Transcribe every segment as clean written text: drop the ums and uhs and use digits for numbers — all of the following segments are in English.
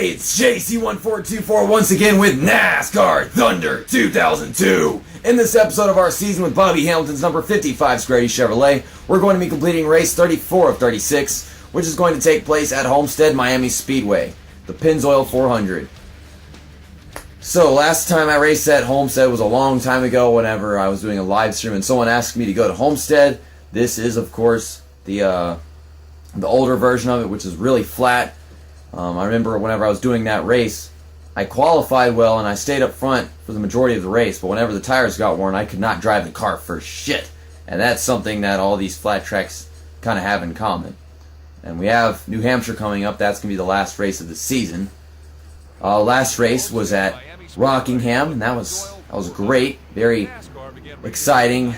Hey, it's JC1424 once again with NASCAR Thunder 2002. In this episode of our season with Bobby Hamilton's number 55 Scrady Chevrolet, we're going to be completing race 34 of 36, which is going to take place at Homestead-Miami Speedway, the Pennzoil 400. So, last time I raced at Homestead was a long time ago whenever I was doing a live stream and someone asked me to go to Homestead. This is, of course, the older version of it, which is really flat. I remember whenever I was doing that race, I qualified well and I stayed up front for the majority of the race, but whenever the tires got worn, I could not drive the car for shit. And that's something that all these flat tracks kind of have in common. And we have New Hampshire coming up. That's going to be the last race of the season. Last race was at Rockingham, and that was great. Very exciting,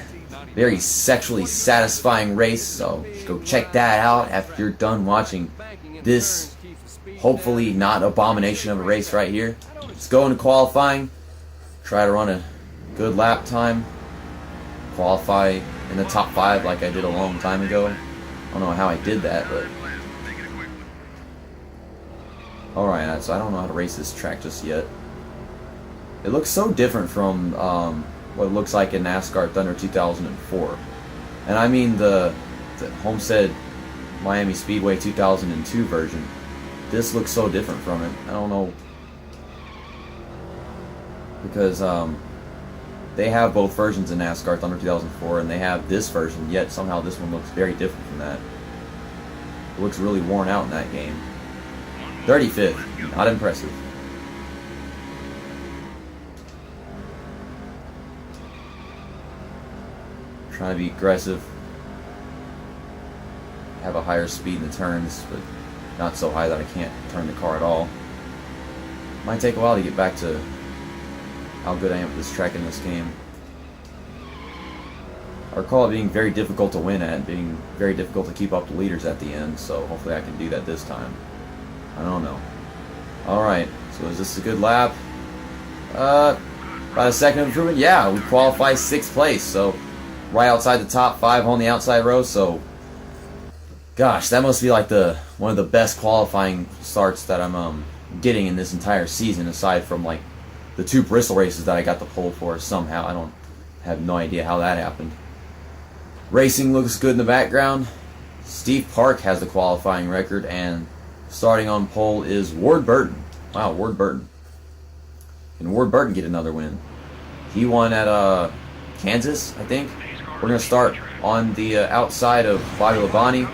very sexually satisfying race. So go check that out after you're done watching this hopefully not abomination of a race right here. Let's go into qualifying, try to run a good lap time, qualify in the top 5 like I did a long time ago. I don't know how I did that, but alright, so I don't know how to race this track just yet. It looks so different from what it looks like in NASCAR Thunder 2004. And I mean the Homestead-Miami Speedway 2002 version. This looks so different from it. I don't know, because they have both versions in NASCAR Thunder 2004 and they have this version, yet somehow this one looks very different from that. It looks really worn out in that game. 35th, not impressive. Trying to be aggressive, have a higher speed in the turns, but not so high that I can't turn the car at all. Might take a while to get back to how good I am at this track in this game. I recall it being very difficult to win at, being very difficult to keep up the leaders at the end, so hopefully I can do that this time. I don't know. Alright, so is this a good lap? About a second of improvement? Yeah, we qualify 6th place, so right outside the top 5 on the outside row, so gosh, that must be like one of the best qualifying starts that I'm getting in this entire season, aside from like the 2 Bristol races that I got the pole for somehow. I have no idea how that happened. Racing looks good in the background. Steve Park has the qualifying record, and starting on pole is Ward Burton. Wow, Ward Burton. Can Ward Burton get another win? He won at Kansas, I think. We're going to start on the outside of Bobby Labonte.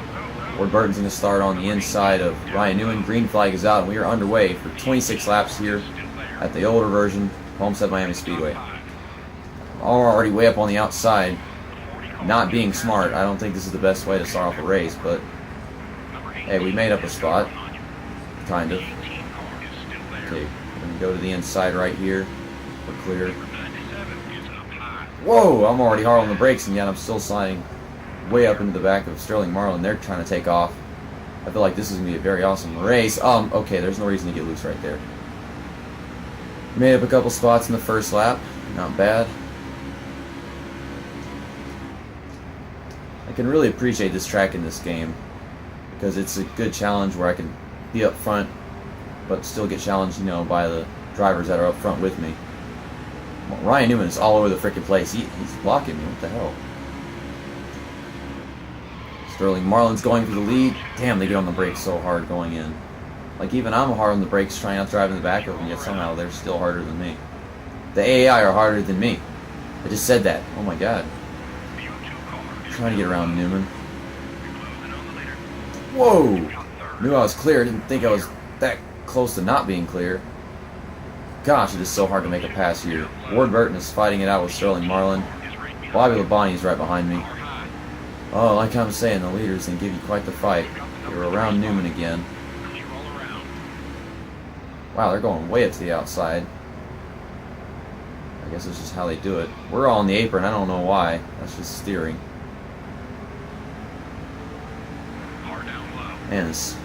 Ward Burton's going to start on the inside of Ryan Newman. Green flag is out, and we are underway for 26 laps here at the older version, Homestead-Miami Speedway. Already way up on the outside. Not being smart. I don't think this is the best way to start off a race, but hey, we made up a spot. Kind of. Okay, we're going to go to the inside right here. We're clear. Whoa, I'm already hard on the brakes, and yet I'm still sliding way up into the back of Sterling Marlin. They're trying to take off. I feel like this is going to be a very awesome race. Okay, there's no reason to get loose right there. Made up a couple spots in the first lap. Not bad. I can really appreciate this track in this game, because it's a good challenge where I can be up front, but still get challenged, you know, by the drivers that are up front with me. Well, Ryan Newman is all over the freaking place. He's blocking me. What the hell? Sterling Marlin's going for the lead. Damn, they get on the brakes so hard going in. Like, even I'm hard on the brakes trying not to drive in the back of them, yet somehow they're still harder than me. The AI are harder than me. I just said that. Oh my god. Trying to get around Newman. Whoa! Knew I was clear. Didn't think I was that close to not being clear. Gosh, it is so hard to make a pass here. Ward Burton is fighting it out with Sterling Marlin. Bobby Labonte is right behind me. Oh, like I'm saying, the leaders can give you quite the fight. They're around Newman again. Wow, they're going way up to the outside. I guess it's just how they do it. We're all on the apron, I don't know why. That's just steering. Man, it's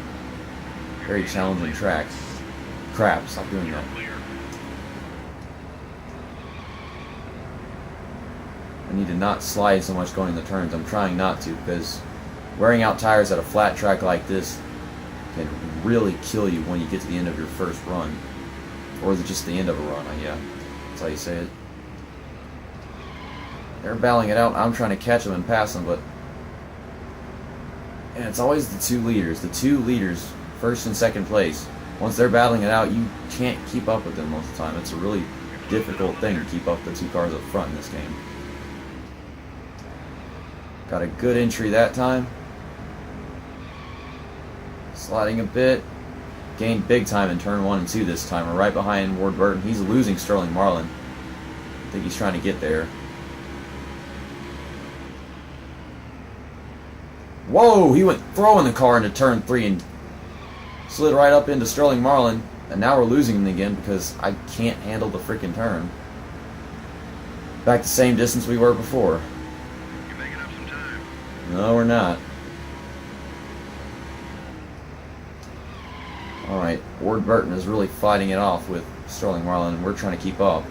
a very challenging track. Crap, stop doing that. I need to not slide so much going in the turns. I'm trying not to, because wearing out tires at a flat track like this can really kill you when you get to the end of your first run. Or is it just the end of a run? Yeah, that's how you say it. They're battling it out. I'm trying to catch them and pass them, but... And it's always the two leaders. The two leaders, first and second place. Once they're battling it out, you can't keep up with them most of the time. It's a really difficult thing to keep up the two cars up front in this game. Got a good entry that time. Sliding a bit. Gained big time in turn 1 and 2 this time. We're right behind Ward Burton. He's losing Sterling Marlin. I think he's trying to get there. Whoa! He went throwing the car into turn 3 and slid right up into Sterling Marlin. And now we're losing him again because I can't handle the freaking turn. Back the same distance we were before. You're making up some time. No, we're not. Alright, Ward Burton is really fighting it off with Sterling Marlin, and we're trying to keep up.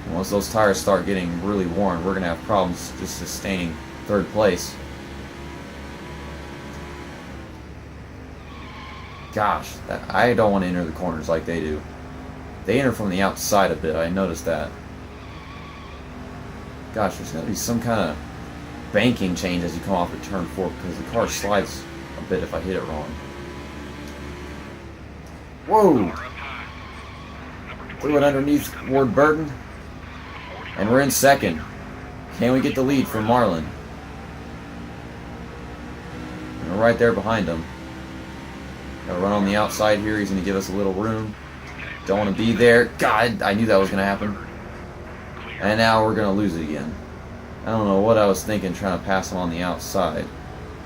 And once those tires start getting really worn, we're going to have problems just sustaining third place. Gosh, I don't want to enter the corners like they do. They enter from the outside a bit, I noticed that. Gosh, there's going to be some kind of banking change as you come off of turn 4 because the car slides a bit if I hit it wrong. Whoa! Threw it underneath Ward Burton. And we're in second. Can we get the lead from Marlin? And we're right there behind him. Gotta run on the outside here. He's going to give us a little room. Don't want to be there. God, I knew that was going to happen. And now we're going to lose it again. I don't know what I was thinking trying to pass him on the outside.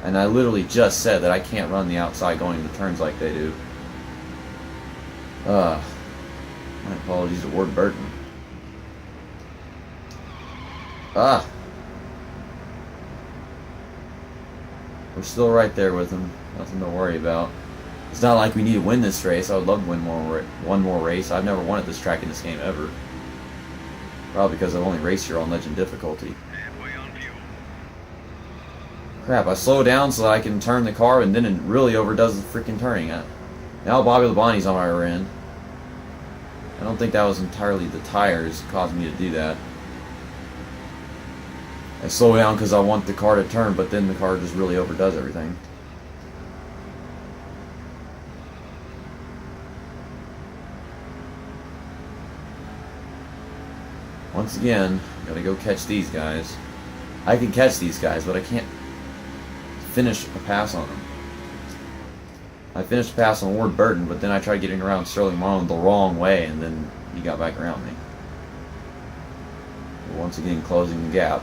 And I literally just said that I can't run the outside going into turns like they do. My apologies to Ward Burton. We're still right there with him. Nothing to worry about. It's not like we need to win this race. I would love to win one more race. I've never won at this track in this game ever. Probably because I've only raced here on Legend difficulty. Crap, I slow down so that I can turn the car, and then it really overdoes the freaking turning. Now Bobby Labonte's on my rear end. I don't think that was entirely the tires causing me to do that. I slow down because I want the car to turn, but then the car just really overdoes everything. Once again, gotta go catch these guys. I can catch these guys, but I can't finish a pass on them. I finished a pass on Ward Burton, but then I tried getting around Sterling Marlin the wrong way, and then he got back around me. Once again, closing the gap.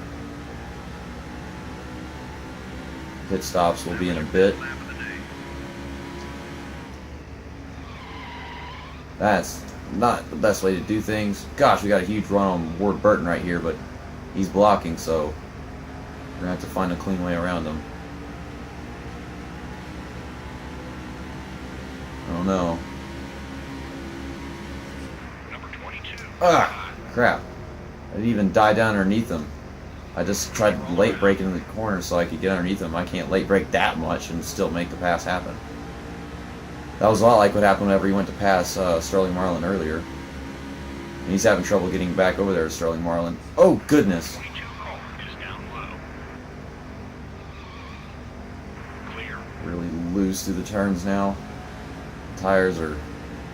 Pit stops will be in a bit. That's not the best way to do things. Gosh, we got a huge run on Ward Burton right here, but he's blocking, so we're going to have to find a clean way around him. Oh no. Number 22. Ah, crap. I didn't even die down underneath him. I just tried late braking in the corner so I could get underneath him. I can't late brake that much and still make the pass happen. That was a lot like what happened whenever he went to pass Sterling Marlin earlier. And he's having trouble getting back over there to Sterling Marlin. Oh, goodness. 22 car is down low. Clear. Really loose through the turns now. Tires are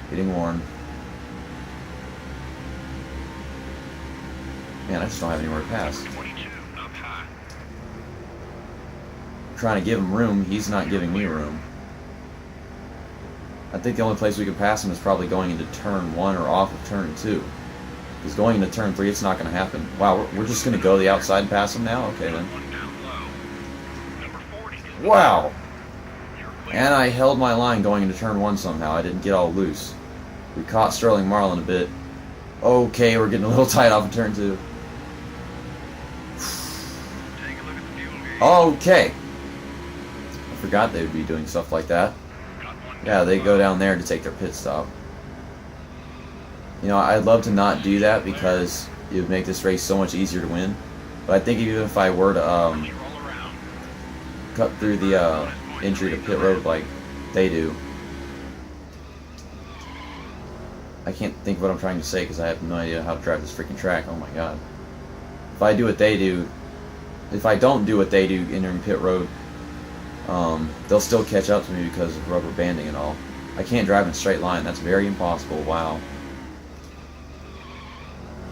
getting worn. Man, I just don't have anywhere to pass. 22 up high. I'm trying to give him room. He's not giving me room. I think the only place we could pass him is probably going into turn 1 or off of turn 2. Because going into turn 3, it's not going to happen. Wow, we're just going to go the outside and pass him now? Okay, then. One down low. Number 40. Wow! You're clear. And I held my line going into turn 1 somehow. I didn't get all loose. We caught Sterling Marlin a bit. Okay, we're getting a little tight off of turn 2. Take a look at the fuel gauge. Okay. I forgot they would be doing stuff like that. Got one Yeah, down they low. go down there to take their pit stop. You know, I'd love to not do that because it would make this race so much easier to win. But I think even if I were to You roll around. cut through the Bonus points entry to pit road like they do. I can't think of what I'm trying to say because I have no idea how to drive this freaking track. Oh my god. If I do what they do, if I don't do what they do entering pit road, they'll still catch up to me because of rubber banding and all. I can't drive in a straight line. That's very impossible. Wow.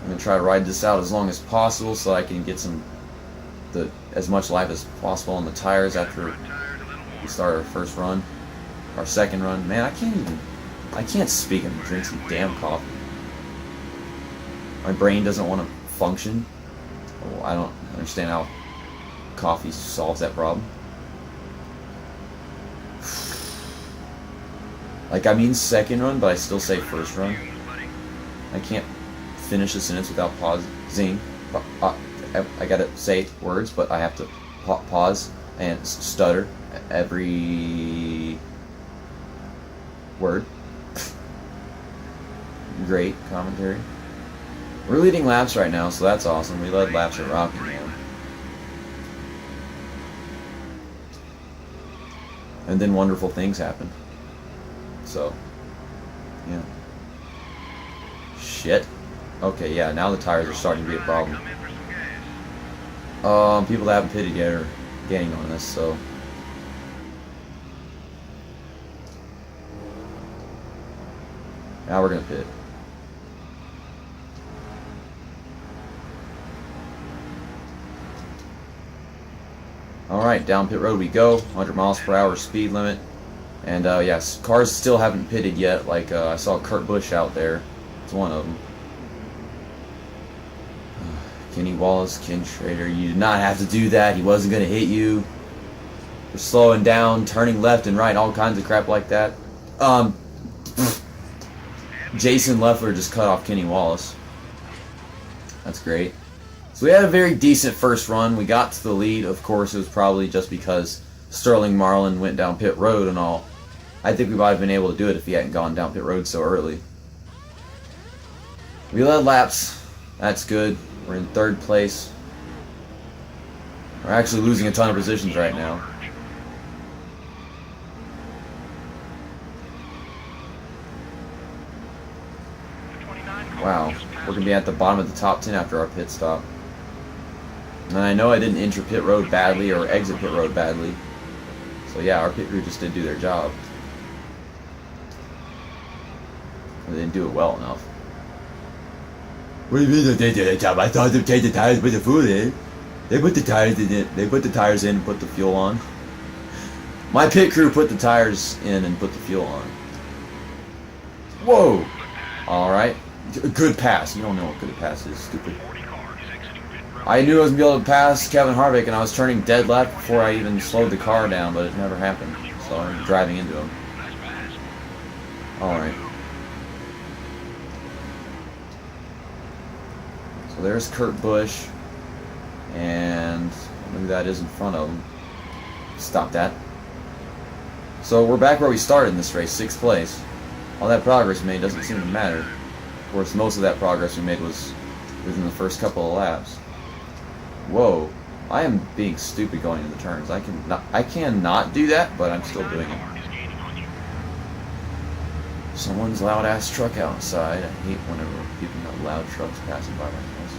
I'm going to try to ride this out as long as possible so I can get as much life as possible on the tires after we start our first run. Our second run. Man, I can't speak and drink some damn coffee. My brain doesn't want to function. Well, I don't understand how coffee solves that problem. Like, I mean second run, but I still say first run. I can't finish a sentence without pausing. I gotta say words, but I have to pause and stutter every word. Great commentary. We're leading laps right now, so that's awesome. We led laps at Rockingham. And then wonderful things happen. So, yeah. Shit. Okay, yeah, now the tires are starting to be a problem. People that haven't pitted yet are gaining on us, so. Now we're gonna pit. Alright, down pit road we go. 100 miles per hour speed limit. And yes, cars still haven't pitted yet. Like I saw Kurt Busch out there. It's one of them. Kenny Wallace, Ken Schrader. You did not have to do that. He wasn't going to hit you. We're slowing down, turning left and right, all kinds of crap like that. Jason Leffler just cut off Kenny Wallace. That's great. So we had a very decent first run. We got to the lead. Of course, it was probably just because Sterling Marlin went down pit road and all. I think we might have been able to do it if he hadn't gone down pit road so early. We led laps. That's good. We're in third place. We're actually losing a ton of positions right now. Wow. We're going to be at the bottom of the top 10 after our pit stop. And I know I didn't enter pit road badly or exit pit road badly. So yeah, our pit crew just didn't do their job. They didn't do it well enough. What do you mean they did their job? I thought they take the tires and put the food in. They put the tires in it. They put the tires in and put the fuel on. My pit crew put the tires in and put the fuel on. Whoa! Alright. Good pass. You don't know what good pass is, stupid. I knew I was going to be able to pass Kevin Harvick, and I was turning dead left before I even slowed the car down, but it never happened. So I'm driving into him. Alright. So there's Kurt Busch, and maybe that is in front of him. Stop that. So we're back where we started in this race, 6th place. All that progress we made doesn't seem to matter. Of course, most of that progress we made was within the first couple of laps. Whoa, I am being stupid going into the turns. I cannot do that, but I'm still doing it. Someone's loud ass truck outside. I hate whenever people have loud trucks passing by my house.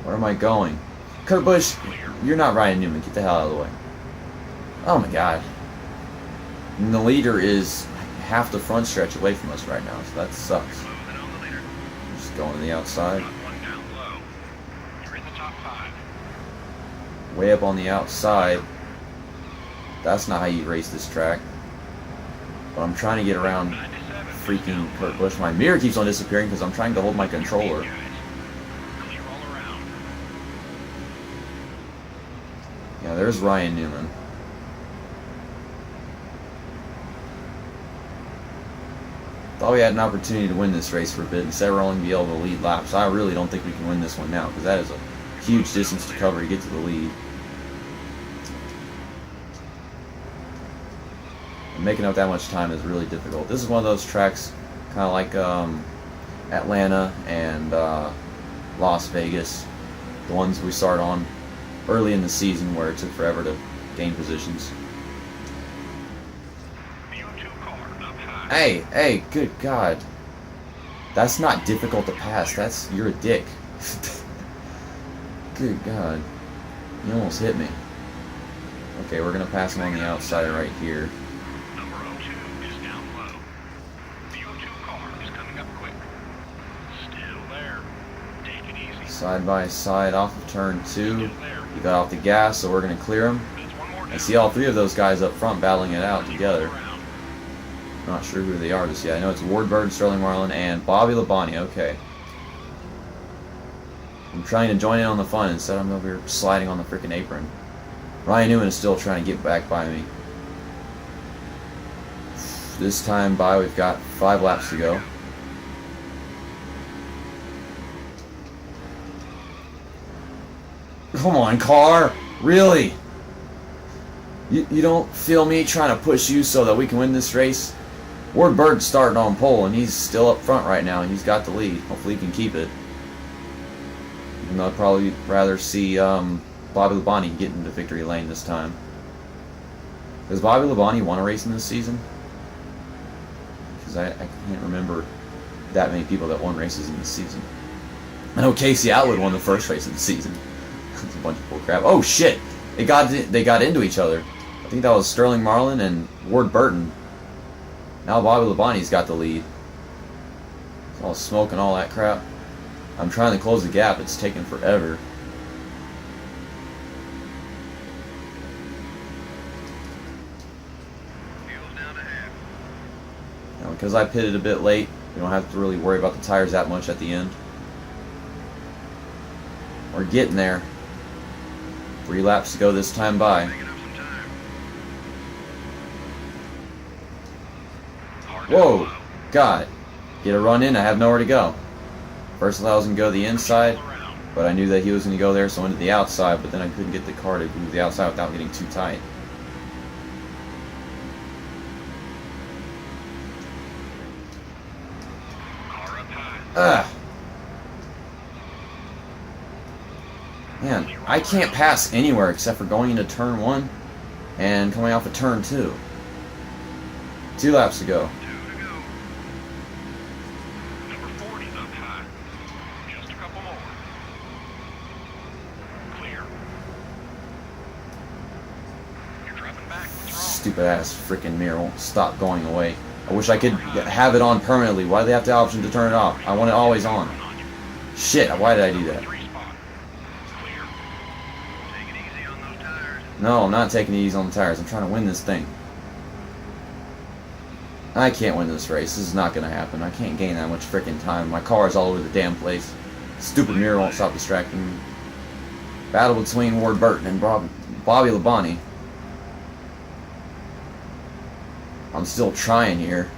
Where am I going? Kurt Busch, you're not Ryan Newman. Get the hell out of the way. Oh my god. And the leader is half the front stretch away from us right now, so that sucks. Just going to the outside. Way up on the outside. That's not how you race this track. But I'm trying to get around freaking Kurt Busch. My mirror keeps on disappearing because I'm trying to hold my controller. Yeah, there's Ryan Newman. Thought we had an opportunity to win this race for a bit. Instead, we're only be able to lead laps. I really don't think we can win this one now because that is a huge distance to cover to get to the lead. And making up that much time is really difficult. This is one of those tracks, kind of like Atlanta and Las Vegas. The ones we start on early in the season where it took forever to gain positions. Hey, good God. That's not difficult to pass. You're a dick. Good God. You almost hit me. Okay, we're going to pass him on the outside right here. Number 02 is down low. The 02 car is coming up quick. Still there. Take it easy. Side by side off of turn 2. Still there. He got off the gas, so we're going to clear him. There's one more I down. see all three of those guys up front battling it out together. Not sure who they are just yet. I know it's Ward Burton, Sterling Marlin, and Bobby Labonte. Okay. I'm trying to join in on the fun. Instead, I'm over here sliding on the freaking apron. Ryan Newman is still trying to get back by me. This time by, we've got 5 laps to go. Come on, car! Really? You don't feel me trying to push you so that we can win this race? Ward Bird's starting on pole, and he's still up front right now. He's got the lead. Hopefully he can keep it. Even though I'd probably rather see Bobby Labonte get into victory lane this time. Has Bobby Labonte won a race in this season? Because I can't remember that many people that won races in this season. I know Casey Atwood won the first race of the season. It's a bunch of bullcrap. Oh shit! They got into each other. I think that was Sterling Marlin and Ward Burton. Now Bobby Labonte's got the lead. It's all smoke and all that crap. I'm trying to close the gap. It's taking forever. Fuel's down to half. Now, because I pitted a bit late, we don't have to really worry about the tires that much at the end. We're getting there. 3 laps to go this time by. Making up some time. Hard Whoa! down low. God. Get a run in, I have nowhere to go. First I was going to go the inside, Around. but I knew that he was going to go there, so I went to the outside, but then I couldn't get the car to move the outside without getting too tight. Car up high. Ugh! Man, I can't pass anywhere except for going into turn 1 and coming off of turn 2. 2 laps to go. 2 to go. Number 40's up high. Just a couple more. Clear. You're dropping back. What's wrong? Stupid ass freaking mirror won't stop going away. I wish I could have it on permanently. Why do they have the option to turn it off? I want it always on. Shit, why did I do that? 3 spot. Clear. Take it easy on those tires. No, I'm not taking it easy on the tires. I'm trying to win this thing. I can't win this race. This is not going to happen. I can't gain that much freaking time. My car is all over the damn place. Stupid mirror won't stop distracting me. Battle between Ward Burton and Bobby Labonte. I'm still trying here.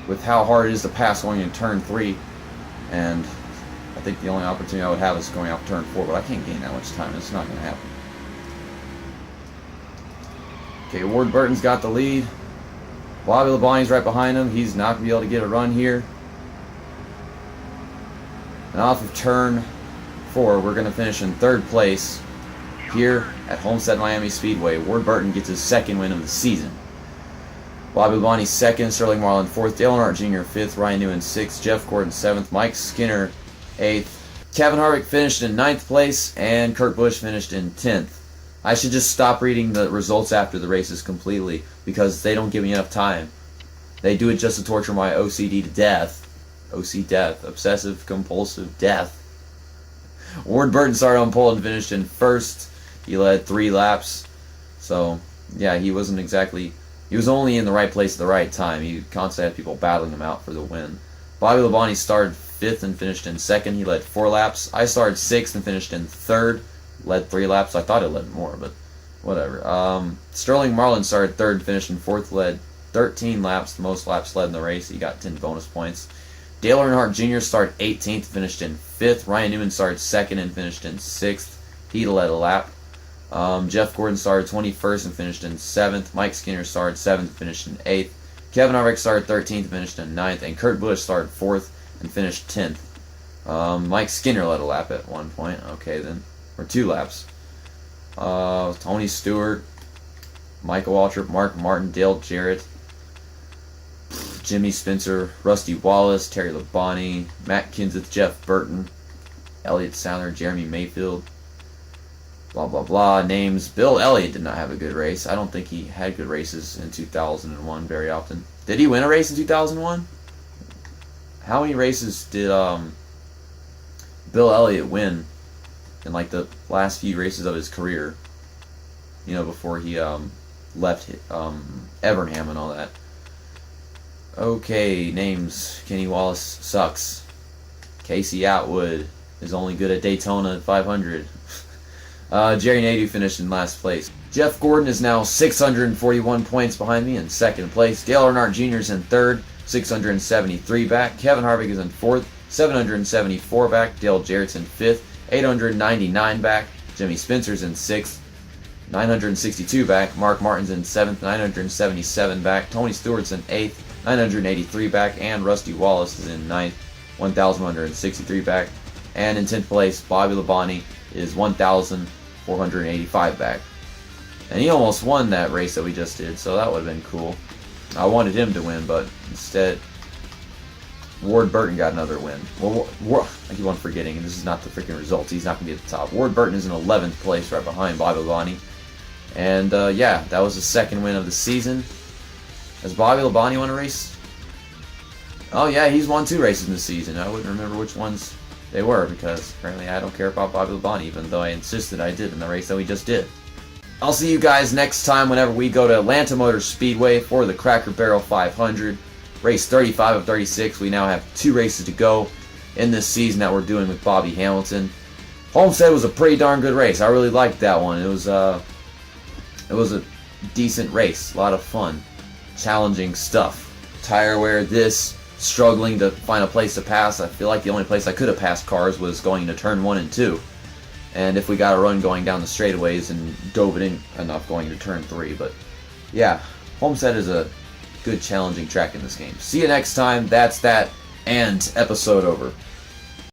With how hard it is to pass going in turn 3. And I think the only opportunity I would have is going off turn 4. But I can't gain that much time. It's not going to happen. Okay, Ward Burton's got the lead. Bobby Labonte's right behind him. He's not going to be able to get a run here. And off of turn 4, we're going to finish in 3rd place here at Homestead-Miami Speedway. Ward Burton gets his 2nd win of the season. Bobby Labonte 2nd, Sterling Marlin 4th, Dale Earnhardt Jr. 5th, Ryan Newman 6th, Jeff Gordon 7th, Mike Skinner 8th, Kevin Harvick finished in 9th place, and Kurt Busch finished in 10th. I should just stop reading the results after the races completely because they don't give me enough time. They do it just to torture my OCD to death. OC death. Obsessive compulsive death. Ward Burton started on pole and finished in 1st. He led 3 laps. So, yeah, he wasn't exactly... He was only in the right place at the right time. He constantly had people battling him out for the win. Bobby Labonte started 5th and finished in 2nd. He led 4 laps. I started 6th and finished in 3rd. Led 3 laps. I thought it led more, but whatever. Sterling Marlin started 3rd, finished in 4th, led 13 laps, the most laps led in the race. He got 10 bonus points. Dale Earnhardt Jr. started 18th, finished in 5th. Ryan Newman started 2nd and finished in 6th. He led a lap. Jeff Gordon started 21st and finished in 7th. Mike Skinner started 7th and finished in 8th. Kevin Harvick started 13th and finished in 9th. And Kurt Busch started 4th and finished 10th. Mike Skinner led a lap at one point. Okay, then. Or 2 laps. Tony Stewart, Michael Waltrip, Mark Martin, Dale Jarrett, Jimmy Spencer, Rusty Wallace, Terry Labonte, Matt Kenseth, Jeff Burton, Elliott Sadler, Jeremy Mayfield, blah, blah, blah. Names. Bill Elliott did not have a good race. I don't think he had good races in 2001 very often. Did he win a race in 2001? How many races did Bill Elliott win in like the last few races of his career? You know, before he left Evernham and all that. Okay, names. Kenny Wallace sucks. Casey Atwood is only good at Daytona 500. Jerry Nadeau finished in last place. Jeff Gordon is now 641 points behind me in second place. Dale Earnhardt Jr. is in third, 673 back. Kevin Harvick is in fourth, 774 back. Dale Jarrett's in fifth, 899 back. Jimmy Spencer's in sixth, 962 back. Mark Martin's in seventh, 977 back. Tony Stewart's in eighth, 983 back. And Rusty Wallace is in ninth, 1,163 back. And in 10th place, Bobby Labonte is 1,485 back. And he almost won that race that we just did, so that would have been cool. I wanted him to win, but instead, Ward Burton got another win. Well, I keep on forgetting, and this is not the freaking results. He's not going to be at the top. Ward Burton is in 11th place, right behind Bobby Labonte. And yeah, that was the second win of the season. Has Bobby Labonte won a race? Oh yeah, he's won 2 races in the season. I wouldn't remember which ones they were, because apparently I don't care about Bobby Labonte, even though I insisted I did in the race that we just did. I'll see you guys next time whenever we go to Atlanta Motor Speedway for the Cracker Barrel 500. Race 35 of 36. We now have 2 races to go in this season that we're doing with Bobby Hamilton. Homestead was a pretty darn good race. I really liked that one. It was a decent race. A lot of fun. Challenging stuff. Tire wear, this. Struggling to find a place to pass. I feel like the only place I could have passed cars was going into turn 1 and 2. And if we got a run going down the straightaways and dove it in enough going to turn 3. But yeah, Homestead is a good challenging track in this game. See you next time. That's that. And episode over.